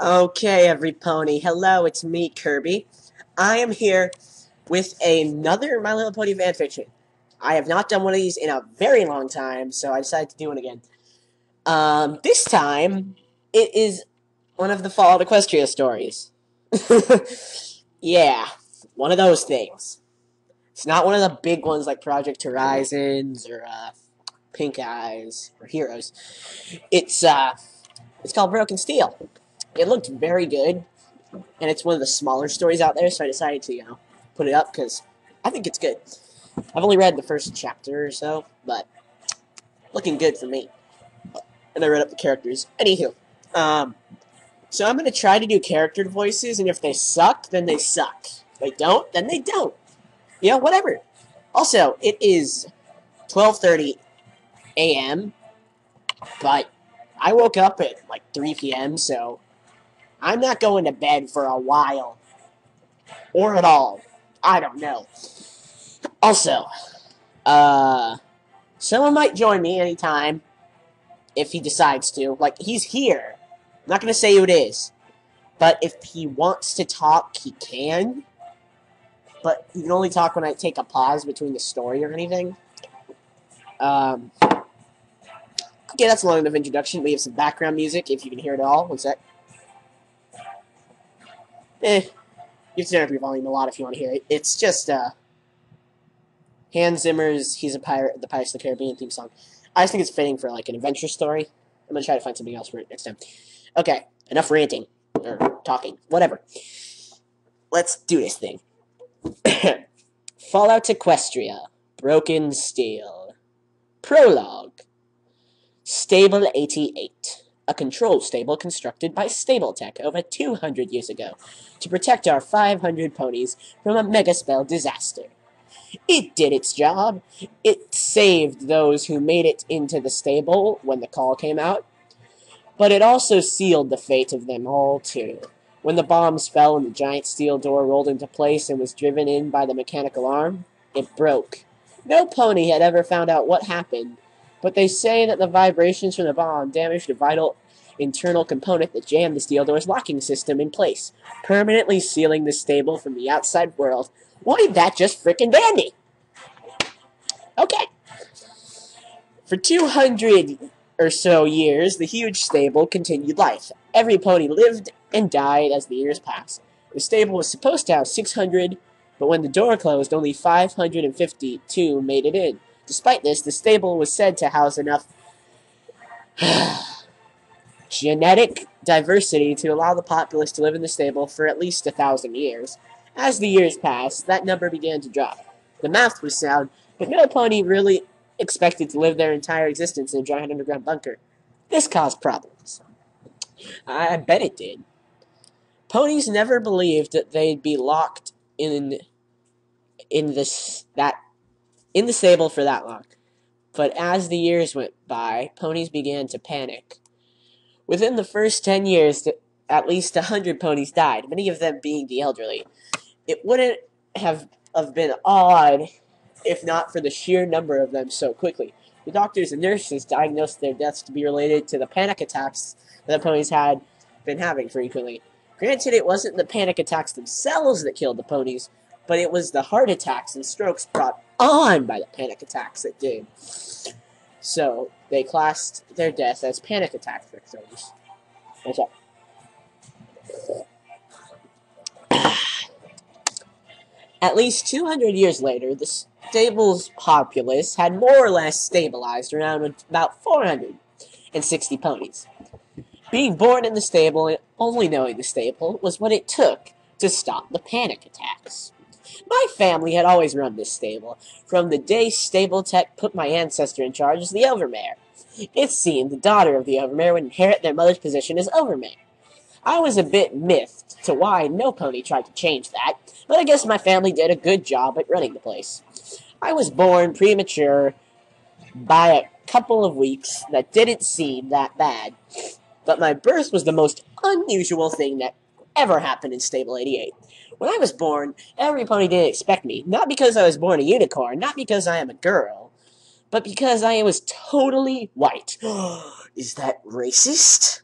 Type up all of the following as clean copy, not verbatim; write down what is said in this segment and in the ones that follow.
Okay, every pony. Hello, it's me, Kirby. I am here with another My Little Pony fanfiction. I have not done one of these in a very long time, so I decided to do it again. This time, it is one of the Fallout Equestria stories. Yeah, one of those things. It's not one of the big ones like Project Horizons or Pink Eyes or Heroes. It's called Broken Steel. It looked very good, and it's one of the smaller stories out there, so I decided to, put it up because I think it's good. I've only read the first chapter or so, but looking good for me. And I read up the characters. Anywho, so I'm going to try to do character voices, and if they suck, then they suck. If they don't, then they don't. Whatever. Also, it is 12:30 a.m., but I woke up at like 3 p.m., so I'm not going to bed for a while. Or at all. I don't know. Also, someone might join me anytime if he decides to. Like, he's here. I'm not going to say who it is. But if he wants to talk, he can. But he can only talk when I take a pause between the story or anything. Okay, that's long enough introduction. We have some background music, if you can hear it all. One sec. You can turn up your volume a lot if you want to hear it. It's just, Hans Zimmer's He's a Pirate, the Pirates of the Caribbean theme song. I just think it's fitting for, like, an adventure story. I'm going to try to find something else for it next time. Okay, enough ranting. Or talking. Whatever. Let's do this thing. Fallout Equestria. Broken Steel. Prologue. Stable 88. A control stable constructed by Stable-Tech over 200 years ago to protect our 500 ponies from a mega-spell disaster. It did its job. It saved those who made it into the stable when the call came out. But it also sealed the fate of them all, too. When the bombs fell and the giant steel door rolled into place and was driven in by the mechanical arm, it broke. No pony had ever found out what happened, but they say that the vibrations from the bomb damaged a vital internal component that jammed the steel door's locking system in place, permanently sealing the stable from the outside world. Why, that just frickin' dandy! Okay. For 200 or so years, the huge stable continued life. Every pony lived and died as the years passed. The stable was supposed to have 600, but when the door closed, only 552 made it in. Despite this, the stable was said to house enough genetic diversity to allow the populace to live in the stable for at least 1,000 years. As the years passed, that number began to drop. The math was sound, but no pony really expected to live their entire existence in a giant underground bunker. This caused problems. I bet it did. Ponies never believed that they'd be locked in the stable for that long. But as the years went by, ponies began to panic. Within the first 10 years, at least 100 ponies died, many of them being the elderly. It wouldn't have been odd if not for the sheer number of them so quickly. The doctors and nurses diagnosed their deaths to be related to the panic attacks that the ponies had been having frequently. Granted, it wasn't the panic attacks themselves that killed the ponies, but it was the heart attacks and strokes brought on by the panic attacks that did. So, they classed their deaths as panic attack victims. Okay. At least 200 years later, the stable's populace had more or less stabilized around about 460 ponies. Being born in the stable and only knowing the stable was what it took to stop the panic attacks. My family had always run this stable, from the day Stable-Tech put my ancestor in charge as the overmare. It seemed the daughter of the overmare would inherit their mother's position as overmare. I was a bit miffed to why no pony tried to change that, but I guess my family did a good job at running the place. I was born premature by a couple of weeks that didn't seem that bad, but my birth was the most unusual thing that ever happened in Stable 88. When I was born, every pony didn't expect me, not because I was born a unicorn, not because I am a girl, but because I was totally white. Is that racist?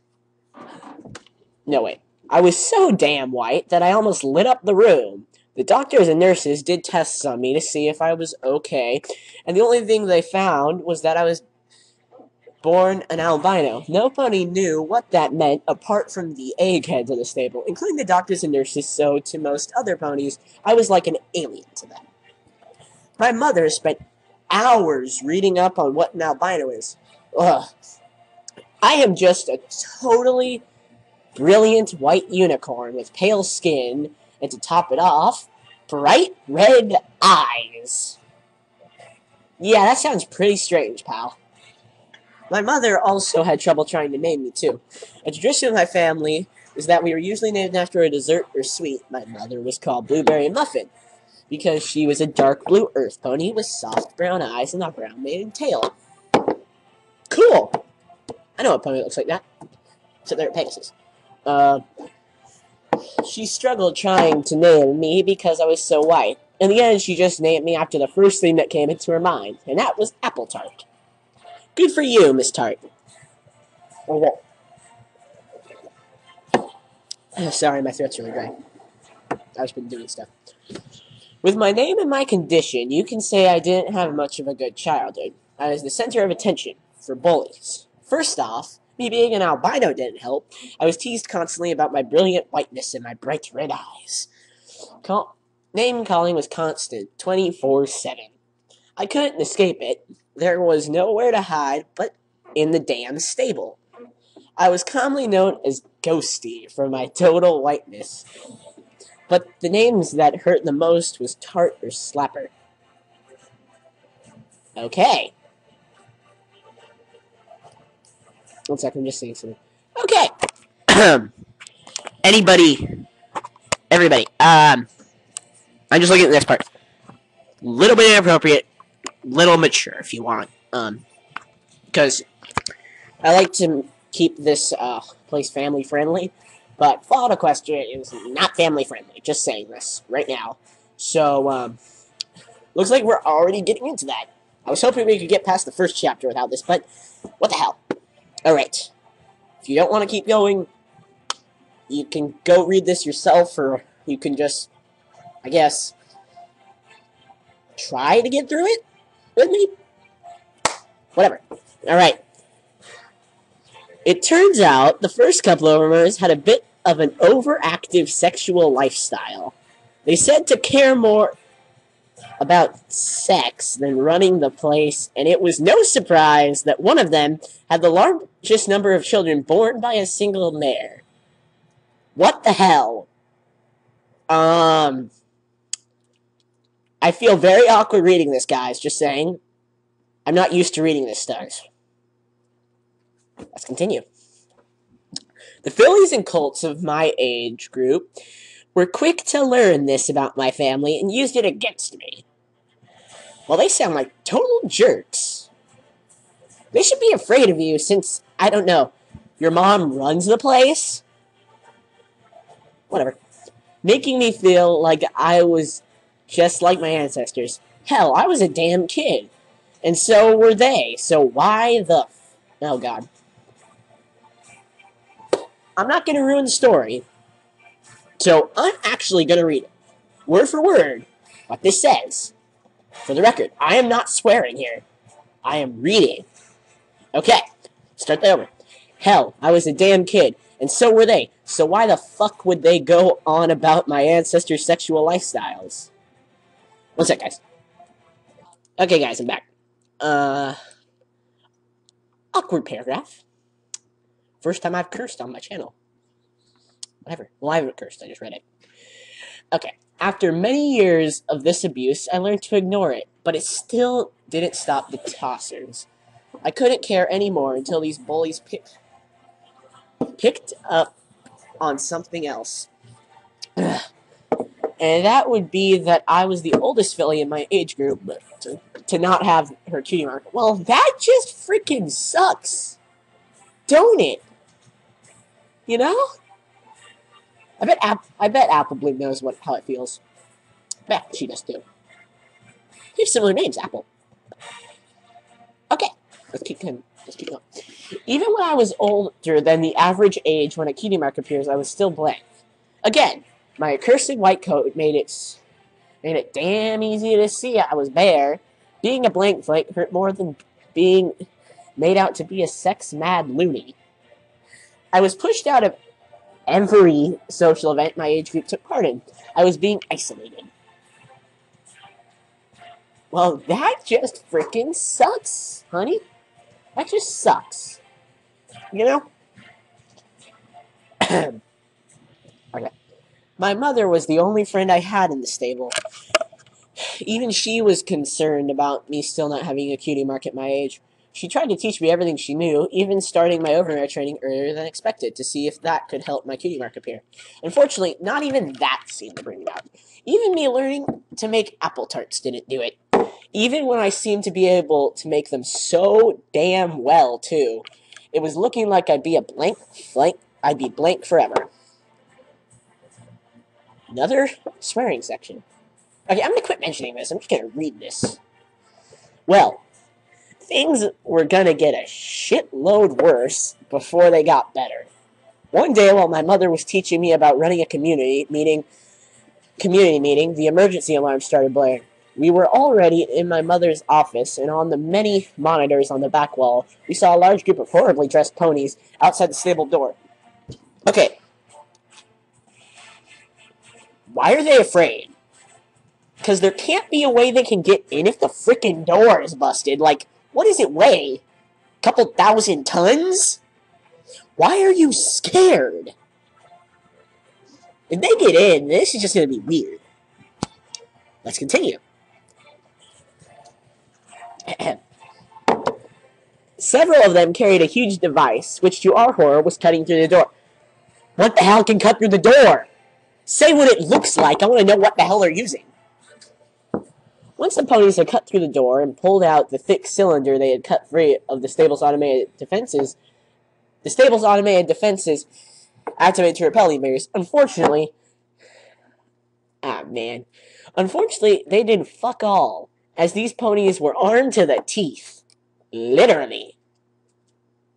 No, wait. I was so damn white that I almost lit up the room. The doctors and nurses did tests on me to see if I was okay, and the only thing they found was that I was born an albino. Nobody knew what that meant apart from the eggheads of the stable, including the doctors and nurses, so to most other ponies, I was like an alien to them. My mother spent hours reading up on what an albino is. Ugh. I am just a totally brilliant white unicorn with pale skin, and to top it off, bright red eyes. Yeah, that sounds pretty strange, pal. My mother also had trouble trying to name me, too. A tradition of my family is that we were usually named after a dessert or sweet. My mother was called Blueberry Muffin, because she was a dark blue earth pony with soft brown eyes and a brown mane and tail. Cool! I know a pony that looks like that. Except they're Pegasus. She struggled trying to name me because I was so white. In the end, she just named me after the first thing that came into her mind, and that was Apple Tart. Good for you, Miss Tart. Sorry, my throat's really dry. I've just been doing stuff. With my name and my condition, you can say I didn't have much of a good childhood. I was the center of attention for bullies. First off, me being an albino didn't help. I was teased constantly about my brilliant whiteness and my bright red eyes. Name calling was constant, 24/7. I couldn't escape it. There was nowhere to hide but in the damn stable. I was commonly known as Ghosty for my total whiteness. But the names that hurt the most was Tart or Slapper. Okay. 1 second, I'm just saying something. Okay. Everybody, I'm just looking at this part. Little bit inappropriate, little mature if you want. Because I like to keep this place family friendly, but Fallout Equestria is not family friendly. Just saying this right now. So, looks like we're already getting into that. I was hoping we could get past the first chapter without this, but what the hell. Alright. If you don't want to keep going, you can go read this yourself, or you can just, I guess, try to get through it with me. Whatever. Alright. It turns out the first couple of rumors had a bit of an overactive sexual lifestyle. They said to care more about sex than running the place, and it was no surprise that one of them had the largest number of children born by a single mare. What the hell? I feel very awkward reading this, guys, just saying. I'm not used to reading this stuff. Let's continue. The fillies and colts of my age group were quick to learn this about my family and used it against me. Well, they sound like total jerks. They should be afraid of you since, I don't know, your mom runs the place? Whatever. Making me feel like I was just like my ancestors. Hell, I was a damn kid. And so were they. So why the... Oh, God. I'm not going to ruin the story. So I'm actually going to read it. Word for word. What this says. For the record, I am not swearing here. I am reading. Okay. Start that over. Hell, I was a damn kid. And so were they. So why the fuck would they go on about my ancestors' sexual lifestyles? 1 sec, guys. Okay, guys, I'm back. Awkward paragraph. First time I've cursed on my channel. Whatever. Well, I haven't cursed. I just read it. Okay. After many years of this abuse, I learned to ignore it, but it still didn't stop the tossers. I couldn't care anymore until these bullies picked up on something else. And that would be that I was the oldest filly in my age group to not have her cutie mark. Well, that just freaking sucks. Don't it? You know? I bet Applebloom knows how it feels. I bet she does too. They have similar names, Apple. Okay. Let's keep going. Even when I was older than the average age when a cutie mark appears, I was still blank. Again, my accursed white coat made it damn easy to see I was bare. Being a blank flake hurt more than being made out to be a sex-mad loony. I was pushed out of every social event my age group took part in. I was being isolated. Well, that just freaking sucks, honey. That just sucks. You know? Okay. My mother was the only friend I had in the stable. Even she was concerned about me still not having a cutie mark at my age. She tried to teach me everything she knew, even starting my overnight training earlier than expected, to see if that could help my cutie mark appear. Unfortunately, not even that seemed to bring it out. Even me learning to make apple tarts didn't do it. Even when I seemed to be able to make them so damn well, too. It was looking like I'd be blank forever. Another swearing section. Okay, I'm gonna quit mentioning this. I'm just gonna read this. Well, things were gonna get a shitload worse before they got better. One day, while my mother was teaching me about running a community meeting, the emergency alarm started blaring. We were already in my mother's office, and on the many monitors on the back wall, we saw a large group of horribly dressed ponies outside the stable door. Okay. Why are they afraid? Because there can't be a way they can get in if the frickin' door is busted. Like, what does it weigh? A couple thousand tons? Why are you scared? If they get in, this is just going to be weird. Let's continue. Several of them carried a huge device, which to our horror was cutting through the door. What the hell can cut through the door? Say what it looks like. I want to know what the hell they're using. Once the ponies had cut through the door and pulled out the thick cylinder they had cut free of the stable's automated defenses, activated to repel the invaders. Unfortunately, they did fuck all, as these ponies were armed to the teeth. Literally.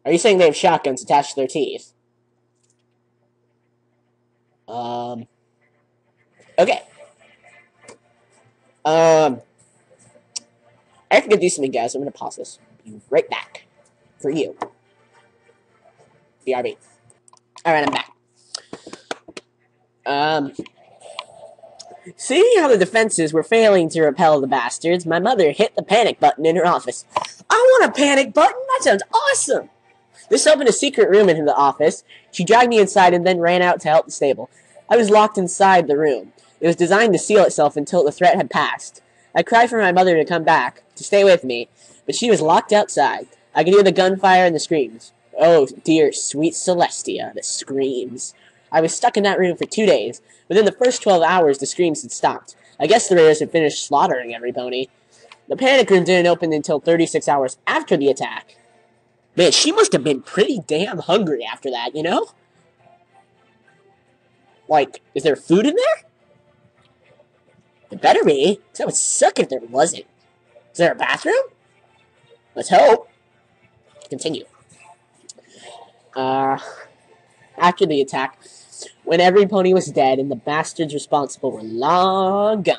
Are you saying they have shotguns attached to their teeth? Okay. I have to go do something, guys. I'm gonna pause this. Be right back. For you. BRB. Alright, I'm back. Seeing how the defenses were failing to repel the bastards, my mother hit the panic button in her office. I want a panic button? That sounds awesome! This opened a secret room into the office. She dragged me inside and then ran out to help the stable. I was locked inside the room. It was designed to seal itself until the threat had passed. I cried for my mother to come back, to stay with me, but she was locked outside. I could hear the gunfire and the screams. Oh, dear, sweet Celestia, the screams. I was stuck in that room for 2 days. Within the first 12 hours, the screams had stopped. I guess the raiders had finished slaughtering every pony. The panic room didn't open until 36 hours after the attack. Man, she must have been pretty damn hungry after that, you know? Like, is there food in there? It better be. That would suck if there wasn't. Is there a bathroom? Let's hope. Continue. After the attack, when every pony was dead and the bastards responsible were long gone,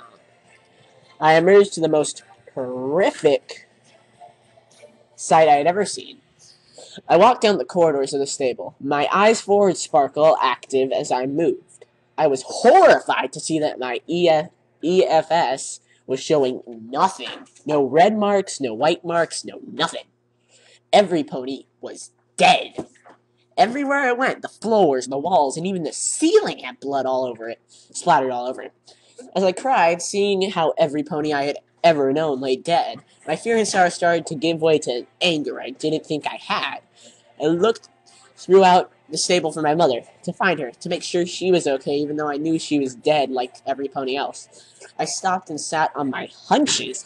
I emerged to the most horrific sight I had ever seen. I walked down the corridors of the stable, my eyes forward sparkle active as I moved. I was horrified to see that my EFS was showing nothing. No red marks, no white marks, no nothing. Every pony was dead. Everywhere I went, the floors, the walls, and even the ceiling had blood all over it, splattered all over it. As I cried, seeing how every pony I had ever known lay dead, my fear and sorrow started to give way to anger I didn't think I had. I looked throughout the stable for my mother, to find her, to make sure she was okay, even though I knew she was dead like every pony else. I stopped and sat on my haunches,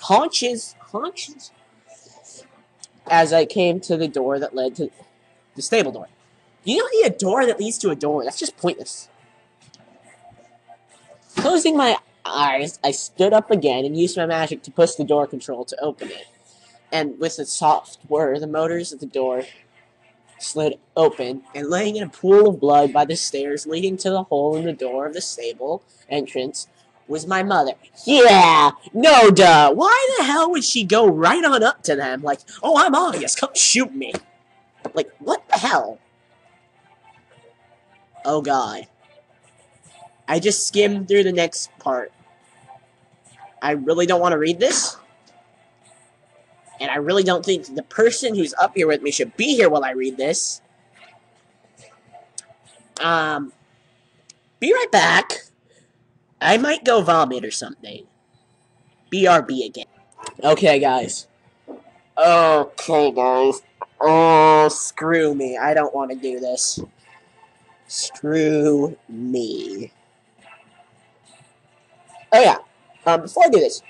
as I came to the door that led to the stable door. You don't need a door that leads to a door. That's just pointless. Closing my eyes, I stood up again and used my magic to push the door control to open it. and with a soft whir, the motors of the door slid open, and laying in a pool of blood by the stairs leading to the hole in the door of the stable entrance was my mother. Yeah, no duh. Why the hell would she go right on up to them like, oh, I'm August, come shoot me? Like, what the hell? Oh god. I just skimmed through the next part. I really don't want to read this. And I really don't think the person who's up here with me should be here while I read this. Be right back. I might go vomit or something. BRB again. Okay, guys. Okay, guys. Oh, screw me. I don't want to do this. Screw me. Oh, yeah. Before I do this,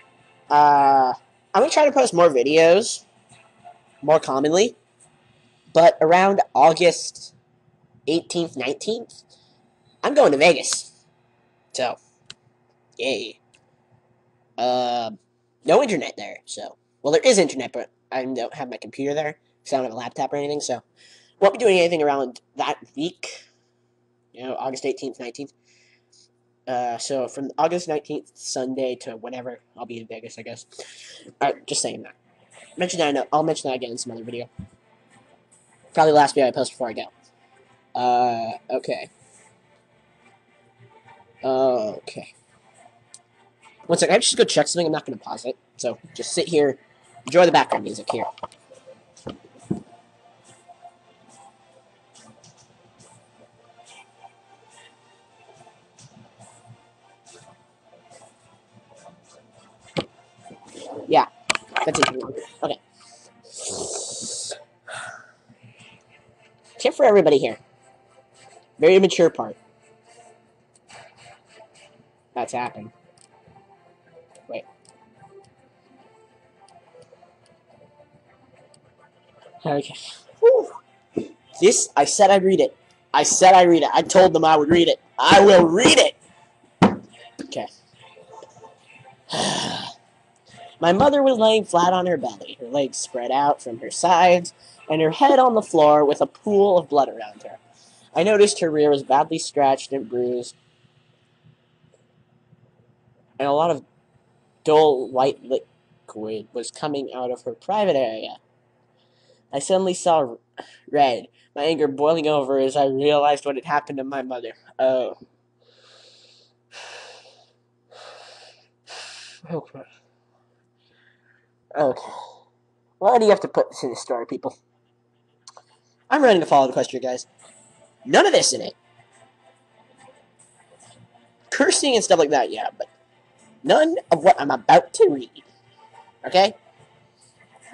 I'm going to try to post more videos, more commonly, but around August 18th, 19th, I'm going to Vegas. So, yay. No internet there, so. Well, there is internet, but I don't have my computer there, because I don't have a laptop or anything, so. Won't be doing anything around that week. You know, August 18th, 19th. So from August 19th, Sunday, to whenever, I'll be in Vegas, I guess. Alright, just saying that. I'll mention that again in some other video. Probably the last video I post before I go. Okay. Okay. One second, I have to just go check something. I'm not going to pause it. So, just sit here. Enjoy the background music here. Yeah, that's it. Okay. Tip for everybody here. Very mature part. That's happened. Wait. Okay. Whew. This, I said I'd read it. I said I'd read it. I told them I would read it. I will read it! Okay. My mother was laying flat on her belly, her legs spread out from her sides, and her head on the floor with a pool of blood around her. I noticed her rear was badly scratched and bruised, and a lot of dull white liquid was coming out of her private area. I suddenly saw red, my anger boiling over as I realized what had happened to my mother. Oh. Okay. Okay. Why do you have to put this in the story, people? I'm ready to follow the Equestria, guys. None of this in it. Cursing and stuff like that, yeah, but none of what I'm about to read. Okay?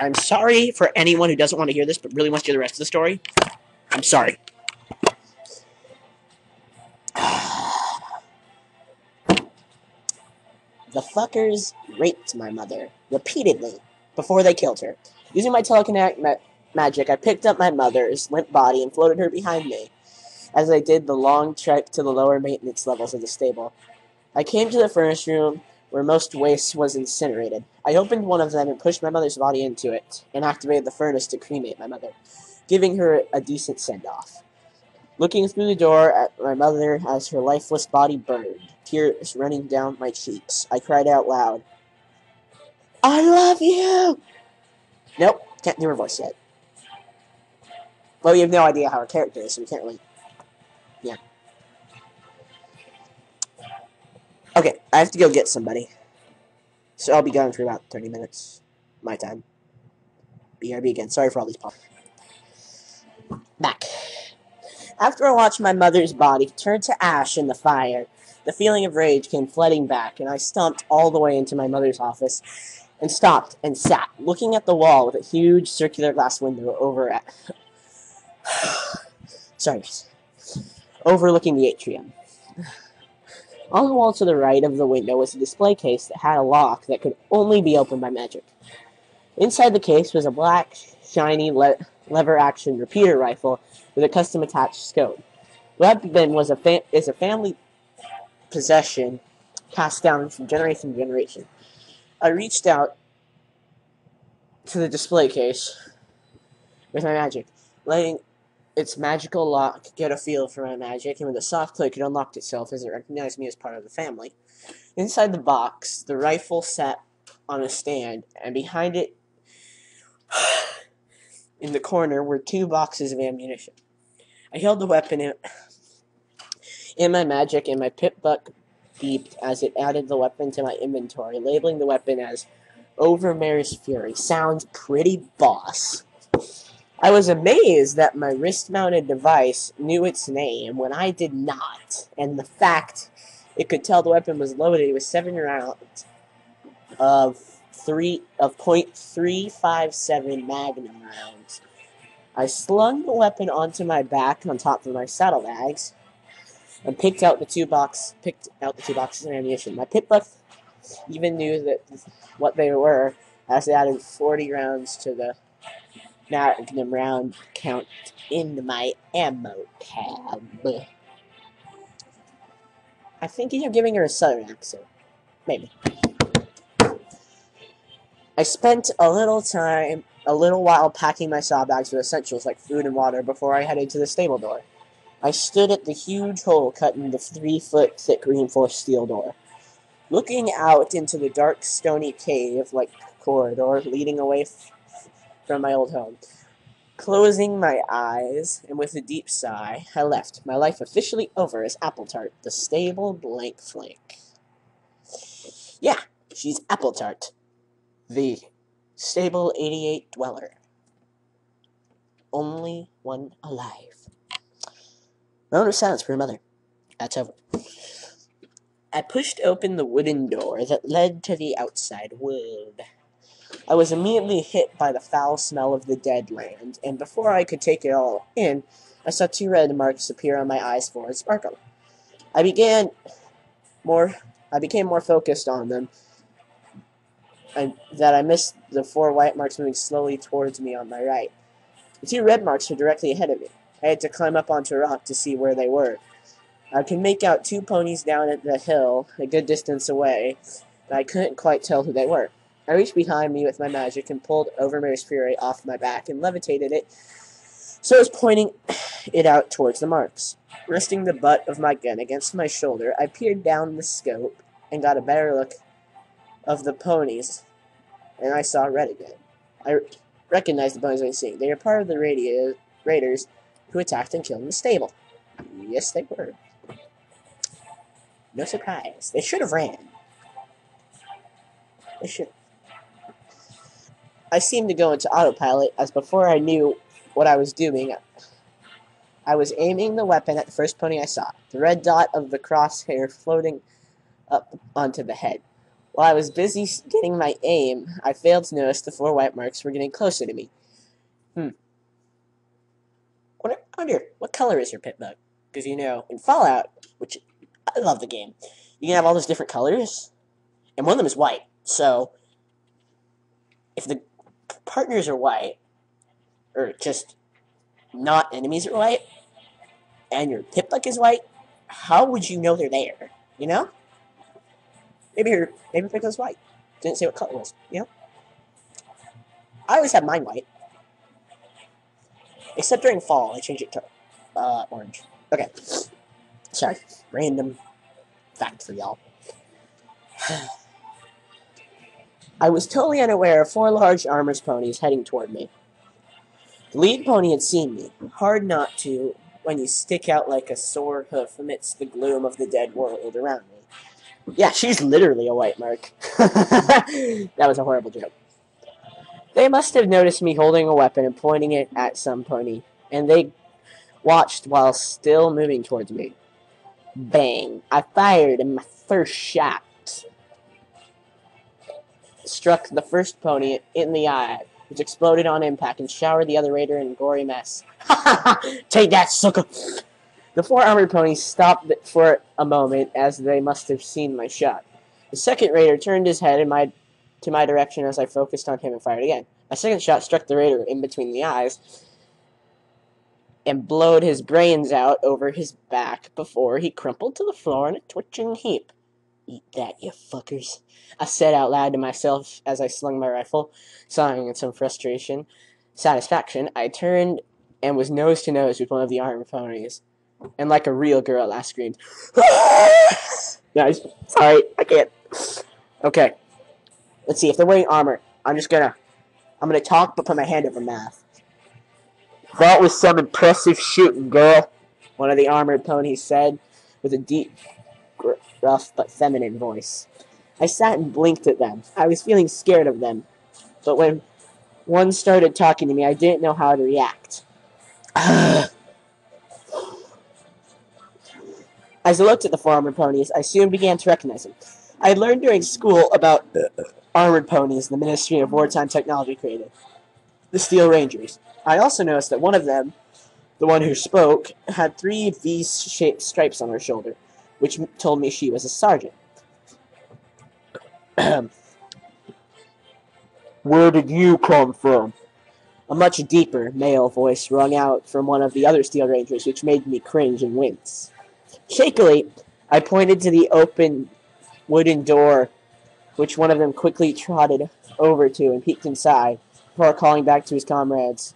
I'm sorry for anyone who doesn't want to hear this, but really wants to hear the rest of the story. I'm sorry. The fuckers raped my mother repeatedly before they killed her. Using my telekinetic magic, I picked up my mother's limp body and floated her behind me as I did the long trek to the lower maintenance levels of the stable. I came to the furnace room where most waste was incinerated. I opened one of them and pushed my mother's body into it and activated the furnace to cremate my mother, giving her a decent send-off. Looking through the door at my mother as her lifeless body burned, tears running down my cheeks, I cried out loud, "I love you!" Nope, can't do her voice yet. Well, we have no idea how her character is, so we can't really... Yeah. Okay, I have to go get somebody. So I'll be gone for about 30 minutes. My time. BRB again. Sorry for all these pauses. Back. After I watched my mother's body turn to ash in the fire, the feeling of rage came flooding back, and I stomped all the way into my mother's office and stopped and sat, looking at the wall with a huge circular glass window overlooking the atrium. On the wall to the right of the window was a display case that had a lock that could only be opened by magic. Inside the case was a black, shiny lever-action repeater rifle with a custom-attached scope. The weapon is a family possession passed down from generation to generation. I reached out to the display case with my magic, letting its magical lock get a feel for my magic, and with a soft click, it unlocked itself as it recognized me as part of the family. Inside the box, the rifle sat on a stand, and behind it, in the corner, were 2 boxes of ammunition. I held the weapon in my magic, and my pip-buck beeped as it added the weapon to my inventory, labeling the weapon as Overmare's Fury. Sounds pretty boss. I was amazed that my wrist-mounted device knew its name when I did not, and the fact it could tell the weapon was loaded with 7 rounds of .357 Magnum rounds. I slung the weapon onto my back on top of my saddlebags and picked out the two boxes of ammunition. My pip-buck even knew what they were, as it added 40 rounds to the Magnum round count in my ammo tab. I think you're giving her a southern accent. Maybe. I spent a little while packing my saw bags with essentials like food and water before I headed to the stable door. I stood at the huge hole cut in the 3-foot thick reinforced steel door, looking out into the dark, stony cave-like corridor leading away from my old home. Closing my eyes, and with a deep sigh, I left. My life officially over as Apple Tart, the stable blank flank. Yeah, she's Apple Tart, the stable 88 dweller. Only one alive. Moment of silence for her mother. That's over. I pushed open the wooden door that led to the outside world. I was immediately hit by the foul smell of the dead land, and before I could take it all in, I saw 2 red marks appear on my eyes for a sparkle. I became more focused on them, that I missed the 4 white marks moving slowly towards me on my right. The 2 red marks were directly ahead of me. I had to climb up onto a rock to see where they were. I could make out 2 ponies down at the hill, a good distance away, but I couldn't quite tell who they were. I reached behind me with my magic and pulled Overmare's Fury off my back and levitated it, so I was pointing it out towards the marks. Resting the butt of my gun against my shoulder, I peered down the scope and got a better look of the ponies, and I saw red again. I recognized the ponies I was seeing. They were part of the raiders who attacked and killed in the stable. Yes, they were. No surprise. They should have ran. They should. I seemed to go into autopilot, as before I knew what I was doing, I was aiming the weapon at the first pony I saw, the red dot of the crosshair floating up onto the head. While I was busy getting my aim, I failed to notice the 4 white marks were getting closer to me. I wonder, what color is your pip-buck? Because, in Fallout, which I love the game, you can have all those different colors, and one of them is white. So, if the partners are white, or just not enemies are white, and your pip-buck is white, how would you know they're there? Maybe your pip-buck was white. Didn't say what color it was, I always had mine white. Except during fall, I change it to orange. Okay. Sorry. Random fact for y'all. I was totally unaware of 4 large armored ponies heading toward me. The lead pony had seen me. Hard not to when you stick out like a sore hoof amidst the gloom of the dead world around me. Yeah, she's literally a white mark. That was a horrible joke. They must have noticed me holding a weapon and pointing it at some pony, and they watched while still moving towards me. Bang! I fired, and my first shot struck the first pony in the eye, which exploded on impact and showered the other raider in a gory mess. Take that, sucker! The 4 armored ponies stopped for a moment, as they must have seen my shot. The second raider turned his head to my direction as I focused on him and fired again. My second shot struck the raider in between the eyes and blowed his brains out over his back before he crumpled to the floor in a twitching heap. Eat that, you fuckers. I said out loud to myself as I slung my rifle, sighing in some frustration. Satisfaction, I turned and was nose to nose with one of the armored ponies. And like a real girl, I screamed, Guys, sorry, I can't. Okay, let's see, if they're wearing armor, I'm gonna talk but put my hand over mouth. That was some impressive shooting, girl, one of the armored ponies said, with a deep, rough but feminine voice. I sat and blinked at them. I was feeling scared of them, but when one started talking to me, I didn't know how to react. As I looked at the four armored ponies, I soon began to recognize them. I had learned during school about armored ponies the Ministry of Wartime Technology created, the Steel Rangers. I also noticed that one of them, the one who spoke, had 3 V-shaped stripes on her shoulder, which told me she was a sergeant. Where did you come from? A much deeper male voice rung out from one of the other Steel Rangers, which made me cringe and wince. Shakily, I pointed to the open wooden door, which one of them quickly trotted over to and peeked inside, before calling back to his comrades.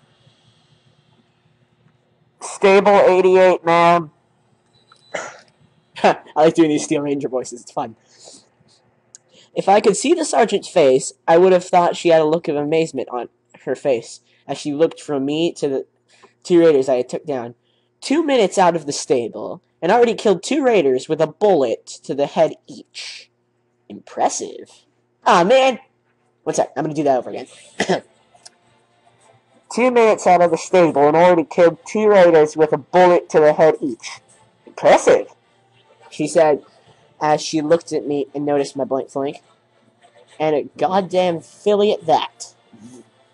Stable 88, ma'am. I like doing these Steel Ranger voices, it's fun. If I could see the sergeant's face, I would have thought she had a look of amazement on her face as she looked from me to the 2 raiders I had took down. 2 minutes out of the stable, and already killed 2 raiders with a bullet to the head each. Impressive. Ah, man! One sec, I'm gonna do that over again. 2 minutes out of the stable, and already killed 2 raiders with a bullet to the head each. Impressive, she said, as she looked at me and noticed my blank flank. And a goddamn filly at that.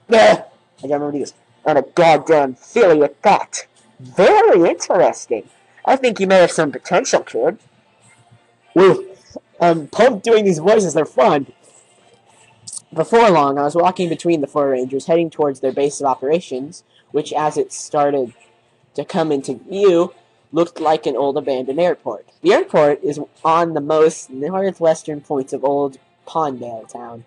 I gotta remember to do this. And a goddamn filly at that. Very interesting. I think you may have some potential, kid. Woo. I'm pumped doing these voices, they're fun. Before long, I was walking between the 4 Rangers, heading towards their base of operations, which, as it started to come into view, looked like an old abandoned airport. The airport is on the most northwestern points of old Pondale town.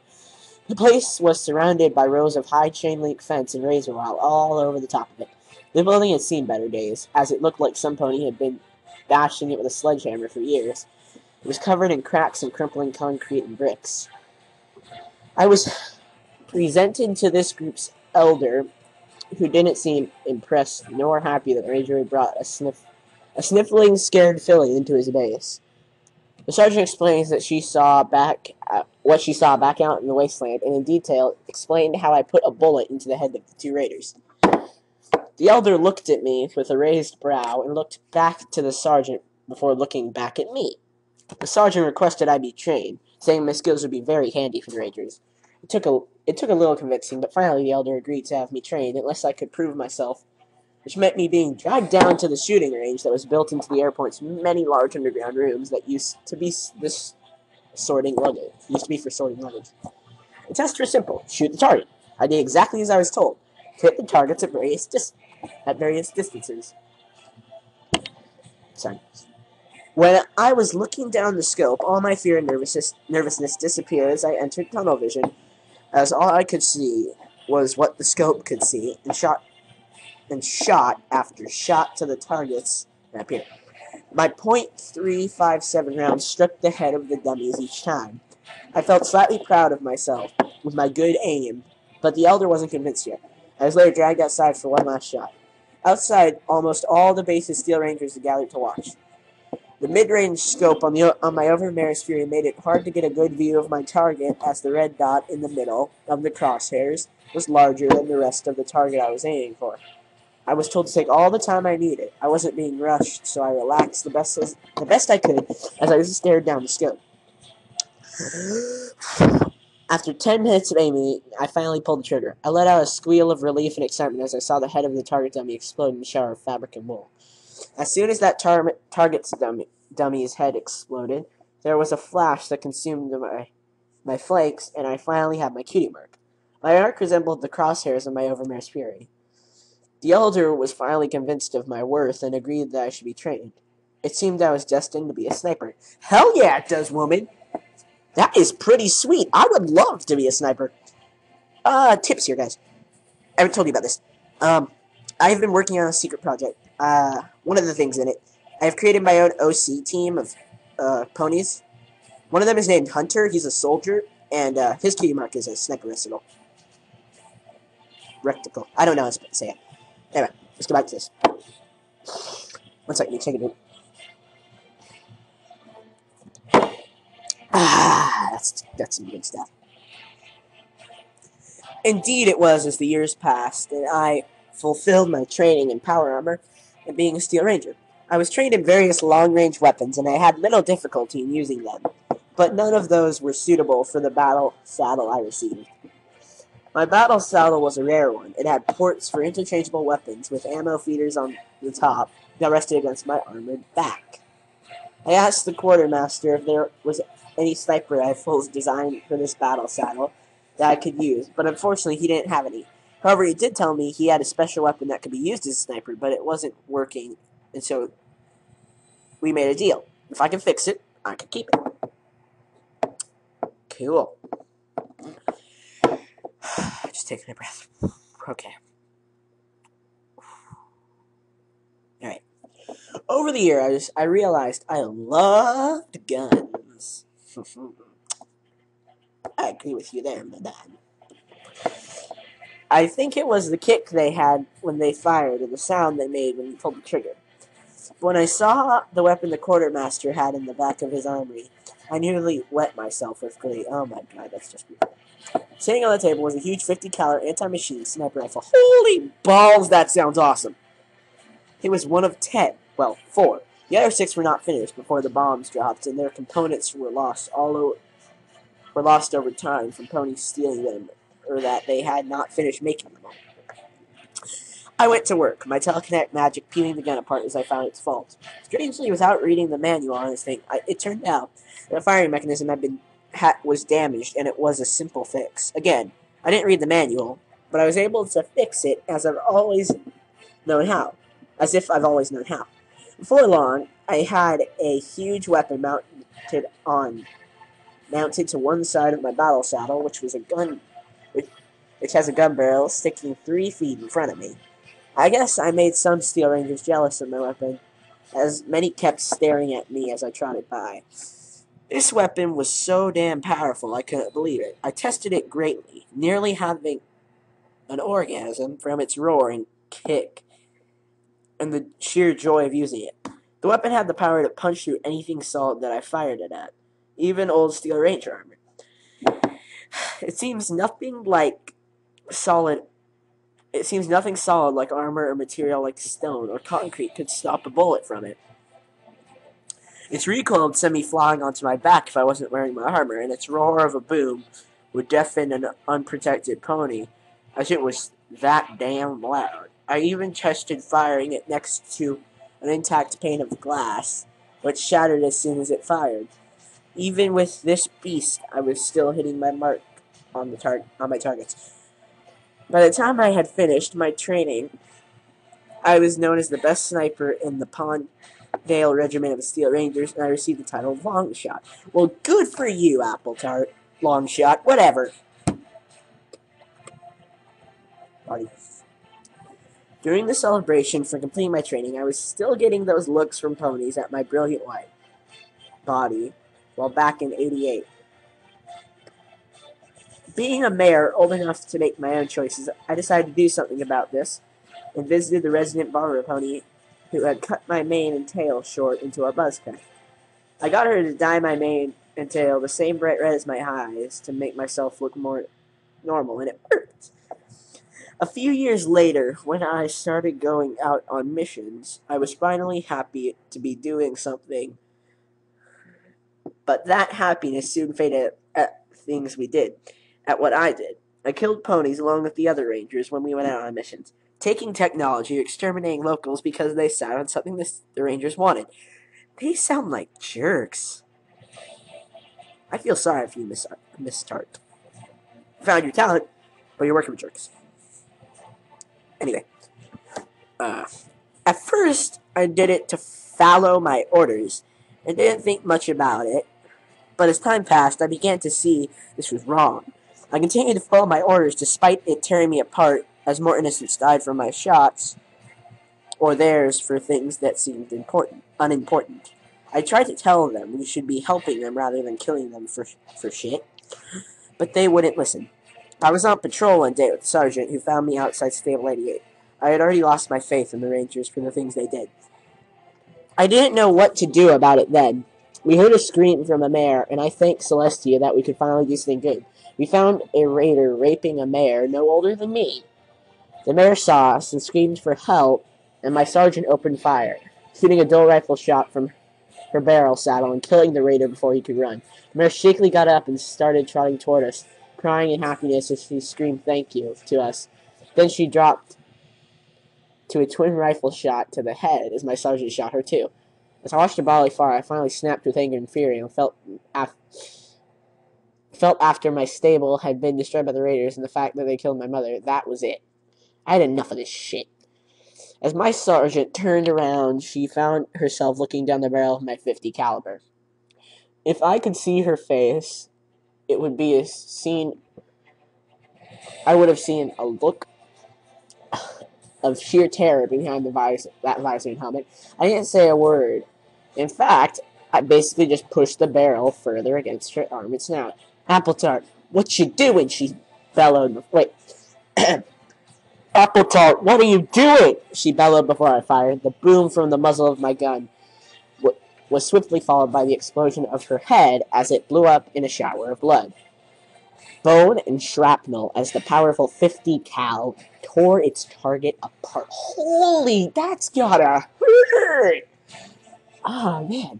The place was surrounded by rows of high chain-link fence and razor wire all over the top of it. The building had seen better days, as it looked like some pony had been bashing it with a sledgehammer for years. It was covered in cracks and crumbling concrete and bricks. I was presented to this group's elder, who didn't seem impressed nor happy that the ranger had brought a sniffling, scared filly into his base. The sergeant explains that what she saw back out in the wasteland, and in detail explained how I put a bullet into the head of the 2 raiders. The elder looked at me with a raised brow and looked back to the sergeant before looking back at me. The sergeant requested I be trained, saying my skills would be very handy for the rangers. It took a little convincing, but finally the elder agreed to have me trained unless I could prove myself, which meant me being dragged down to the shooting range that was built into the airport's many large underground rooms that used to be for sorting luggage. The test was simple. Shoot the target. I did exactly as I was told. Hit the targets at various distances. Sorry. When I was looking down the scope, all my fear and nervousness disappeared as I entered tunnel vision, as all I could see was what the scope could see, and shot after shot to the targets that appeared. My .357 rounds struck the head of the dummies each time. I felt slightly proud of myself with my good aim, but the elder wasn't convinced yet. I was later dragged outside for one last shot. Outside, almost all the base's Steel Rangers had gathered to watch. The mid-range scope on my Overmare's Fury made it hard to get a good view of my target, as the red dot in the middle of the crosshairs was larger than the rest of the target I was aiming for. I was told to take all the time I needed. I wasn't being rushed, so I relaxed the best I could as I stared down the scope. After 10 minutes of aiming, I finally pulled the trigger. I let out a squeal of relief and excitement as I saw the head of the target dummy explode in a shower of fabric and wool. As soon as that target's dummy's head exploded, there was a flash that consumed my flanks, and I finally had my cutie mark. My mark resembled the crosshairs of my Overmare's Fury. The elder was finally convinced of my worth and agreed that I should be trained. It seemed I was destined to be a sniper. Hell yeah, it does, woman! That is pretty sweet. I would love to be a sniper. Tips here, guys. I haven't told you about this. I've been working on a secret project. One of the things in it, I've created my own OC team of ponies. One of them is named Hunter. He's a soldier, and his cutie mark is a sniper reticle. I don't know how to say it. Anyway, let's go back to this. One second, take a drink. That's some good stuff. Indeed it was as the years passed, and I fulfilled my training in power armor and being a Steel Ranger. I was trained in various long-range weapons, and I had little difficulty in using them, but none of those were suitable for the battle saddle I received. My battle saddle was a rare one. It had ports for interchangeable weapons with ammo feeders on the top that rested against my armored back. I asked the quartermaster if there was any sniper rifles designed for this battle saddle that I could use, but unfortunately he didn't have any. However, he did tell me he had a special weapon that could be used as a sniper, but it wasn't working, and so we made a deal. If I can fix it, I can keep it. Cool. Just taking a breath. Okay. Alright. Over the years, I realized I loved guns. I agree with you there, my man. I think it was the kick they had when they fired and the sound they made when you pulled the trigger. When I saw the weapon the quartermaster had in the back of his armory, I nearly wet myself with glee. Oh my god, that's just beautiful. Sitting on the table was a huge 50 caliber anti-machine sniper rifle. Holy balls, that sounds awesome! It was one of 10. Well, 4. The other 6 were not finished before the bombs dropped, and their components were lost over time from ponies stealing them, or that they had not finished making them all. I went to work, my telekinetic magic peeling the gun apart as I found its fault. Strangely, without reading the manual on this thing, it turned out that the firing mechanism was damaged, and it was a simple fix. Again, I didn't read the manual, but I was able to fix it as I've always known how. As if I've always known how. Before long, I had a huge weapon mounted to one side of my battle saddle, which has a gun barrel sticking 3 feet in front of me. I guess I made some Steel Rangers jealous of my weapon, as many kept staring at me as I trotted by. This weapon was so damn powerful I couldn't believe it. I tested it greatly, nearly having an orgasm from its roar and kick, and the sheer joy of using it. The weapon had the power to punch through anything solid that I fired it at, even old Steel Ranger armor. It seems nothing solid like armor or material like stone or concrete could stop a bullet from it. Its recoil would send me flying onto my back if I wasn't wearing my armor, and its roar of a boom would deafen an unprotected pony, as it was that damn loud. I even tested firing it next to an intact pane of glass, which shattered as soon as it fired. Even with this beast, I was still hitting my mark on my targets. By the time I had finished my training, I was known as the best sniper in the Pondale Regiment of Steel Rangers, and I received the title of Longshot. Well, good for you, Apple Tart. Longshot, whatever. Party. During the celebration for completing my training, I was still getting those looks from ponies at my brilliant white body while back in '88. Being a mayor old enough to make my own choices, I decided to do something about this and visited the resident barber pony who had cut my mane and tail short into a buzz cut. I got her to dye my mane and tail the same bright red as my eyes to make myself look more normal, and it worked. A few years later, when I started going out on missions, I was finally happy to be doing something. But that happiness soon faded at what I did. I killed ponies along with the other rangers when we went out on missions, taking technology or exterminating locals because they sat on something the rangers wanted. They sound like jerks. I feel sorry for you, Miss Tart. You found your talent, but you're working with jerks. Anyway, at first, I did it to follow my orders, and didn't think much about it. But as time passed, I began to see this was wrong. I continued to follow my orders despite it tearing me apart, as more innocents died from my shots, or theirs for things that seemed unimportant. I tried to tell them we should be helping them rather than killing them for shit, but they wouldn't listen. I was on patrol one day with the sergeant who found me outside Stable 88. I had already lost my faith in the Rangers for the things they did. I didn't know what to do about it then. We heard a scream from a mare, and I thanked Celestia that we could finally do something good. We found a raider raping a mare no older than me. The mare saw us and screamed for help, and my sergeant opened fire, shooting a dual rifle shot from her barrel saddle and killing the raider before he could run. The mare shakily got up and started trotting toward us, crying in happiness as she screamed thank you to us. Then she dropped to a twin rifle shot to the head as my sergeant shot her too. As I watched her bodily fire, I finally snapped with anger and fury and felt after my stable had been destroyed by the raiders and the fact that they killed my mother, that was it. I had enough of this shit. As my sergeant turned around, she found herself looking down the barrel of my .50 caliber. If I could see her face, it would be a scene. I would have seen a look of sheer terror behind that visor and helmet. I didn't say a word. In fact, I basically just pushed the barrel further against her armored snout. Apple Tart, what you doing? She bellowed. Wait. Apple Tart, what are you doing? She bellowed before I fired. The boom from the muzzle of my gun was swiftly followed by the explosion of her head as it blew up in a shower of blood. Bone and shrapnel as the powerful .50 cal tore its target apart. Holy, that's gotta hurt! Oh, man.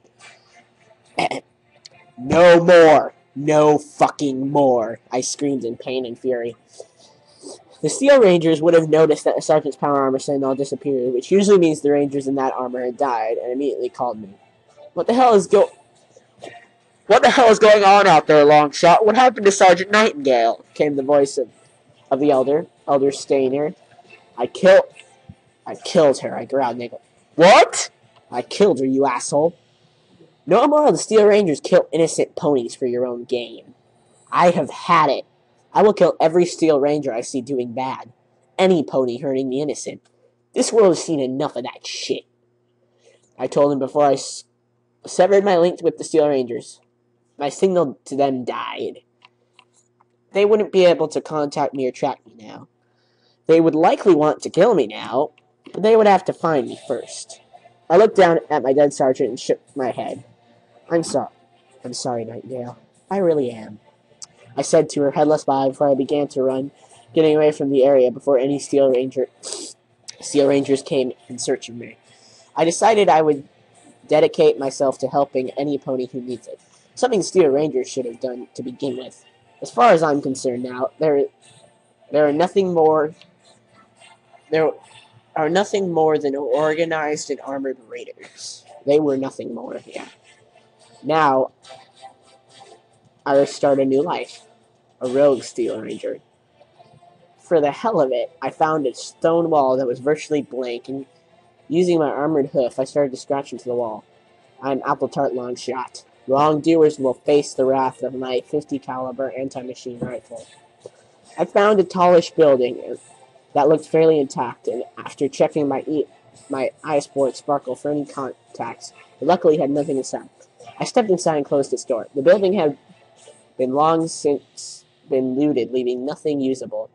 No more. No fucking more. I screamed in pain and fury. The Steel Rangers would have noticed that the sergeant's power armor signal disappeared, which usually means the Rangers in that armor had died, and immediately called me. What the hell is going on out there, Longshot? What happened to Sergeant Nightingale? Came the voice of the Elder Stainer. I killed her, I growled, Nickel. What? I killed her, you asshole. No more will the Steel Rangers kill innocent ponies for your own gain. I have had it. I will kill every Steel Ranger I see doing bad. Any pony hurting the innocent. This world has seen enough of that shit. I told him before I severed my link with the Steel Rangers. My signal to them died. They wouldn't be able to contact me or track me now. They would likely want to kill me now, but they would have to find me first. I looked down at my dead sergeant and shook my head. I'm sorry, Nightingale. I really am. I said to her headless body before I began to run, getting away from the area before any Steel Rangers came in search of me. I decided I would dedicate myself to helping any pony who needs it. Something Steel Rangers should have done to begin with. As far as I'm concerned now, there are nothing more than organized and armored raiders. They were nothing more, yeah. Now, I would start a new life. A rogue Steel Ranger. For the hell of it, I found a stone wall that was virtually blank, and using my armored hoof, I started to scratch into the wall. I'm Apple Tart Longshot. Wrongdoers will face the wrath of my .50 caliber anti-machine rifle. I found a tallish building that looked fairly intact, and after checking my eyes board sparkle for any contacts, it luckily had nothing inside. I stepped inside and closed its door. The building had long since been looted, leaving nothing usable,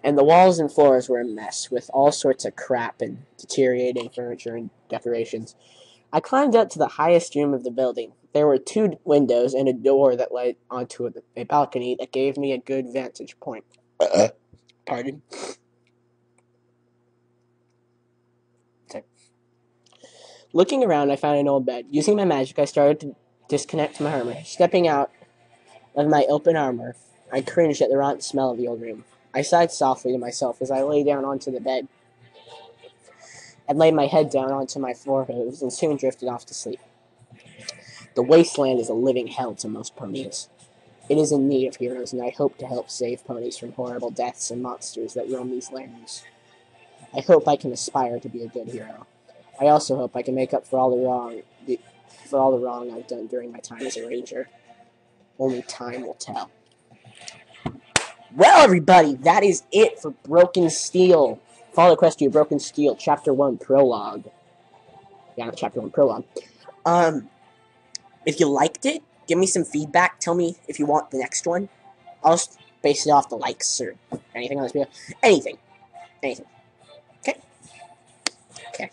and the walls and floors were a mess, with all sorts of crap and deteriorating furniture and decorations. I climbed up to the highest room of the building. There were 2 windows and a door that led onto a balcony that gave me a good vantage point. Pardon? Okay. Looking around, I found an old bed. Using my magic, I started to disconnect my armor. Stepping out of my open armor, I cringed at the rotten smell of the old room. I sighed softly to myself as I lay down onto the bed and laid my head down onto my forehead and soon drifted off to sleep. The wasteland is a living hell to most ponies. It is in need of heroes, and I hope to help save ponies from horrible deaths and monsters that roam these lands. I hope I can aspire to be a good hero. I also hope I can make up for all the wrong I've done during my time as a ranger. Only time will tell. Well, everybody, that is it for Broken Steel. Follow Equestria Broken Steel, Chapter 1 Prologue. Yeah, not Chapter 1 Prologue. If you liked it, give me some feedback. Tell me if you want the next one. I'll just base it off the likes or anything on this video. Anything. Anything. Okay? Okay.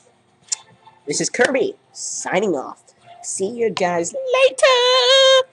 This is Kirby, signing off. See you guys later!